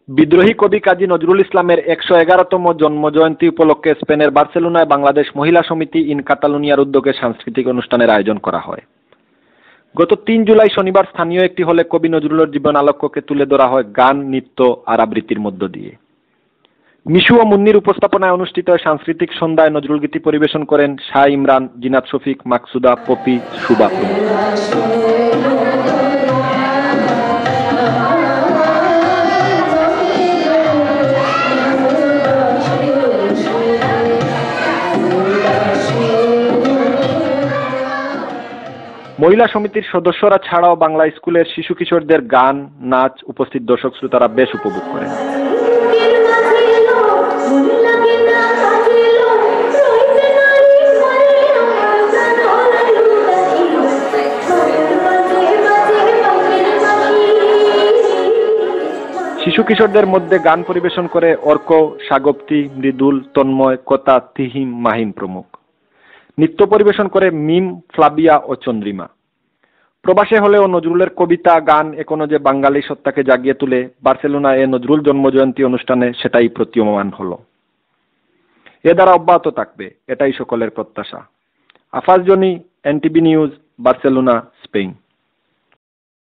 বিদ্রোহী কবি কাজী নজরুল ইসলামের ১১১তম জন্মজয়ন্তী উপলক্ষে স্পেনের বার্সেলোনায় বাংলাদেশ মহিলা সমিতি ইন কাতালুনিয়ার উদ্যোগে সাংস্কৃতিক অনুষ্ঠানের আয়োজন করা হয়। গত ৩ জুলাই শনিবার স্থানীয় একটি হলে কবি নজরুলের জীবন আলোক্যকে তুলে ধরা হয় গান, নৃত্য আর আবৃত্তির মধ্য দিয়ে। মিশু ও মুন্নির উপস্থাপনায় অনুষ্ঠিত সাংস্কৃতিক সন্ধ্যায় নজরুল গীতি পরিবেশন করেন শাহ ইমরান, জিনাত শফিক, মাকসুদা, পপি, শুভা প্রমুখ। মহিলা সমিতির সদস্যরা ছাড়াও বাংলা স্কুলের শিশু কিশোরদের গান, নাচ উপস্থিত দর্শক শ্রোতারা বেশ উপভোগ করেন। শিশু কিশোরদের মধ্যে গান পরিবেশন করে অর্ক, সাগপ্তি, মৃদুল, তন্ময়, কতা, তিহিম, মাহিম প্রমুখ। নৃত্য পরিবেশন করে মিম, ফ্লাবিয়া ও চন্দ্রিমা। প্রবাসে হলেও নজরুলের কবিতা, গান এখনো যে বাঙালি সত্তাকে জাগিয়ে তুলে, বার্সেলোনায় নজরুল জন্মজয়ন্তী অনুষ্ঠানে সেটাই প্রতীয়মান হলো। এ দ্বারা অব্যাহত থাকবে, এটাই সকলের প্রত্যাশা। Afaz Johnny, NTV news, Barcelona, Spain.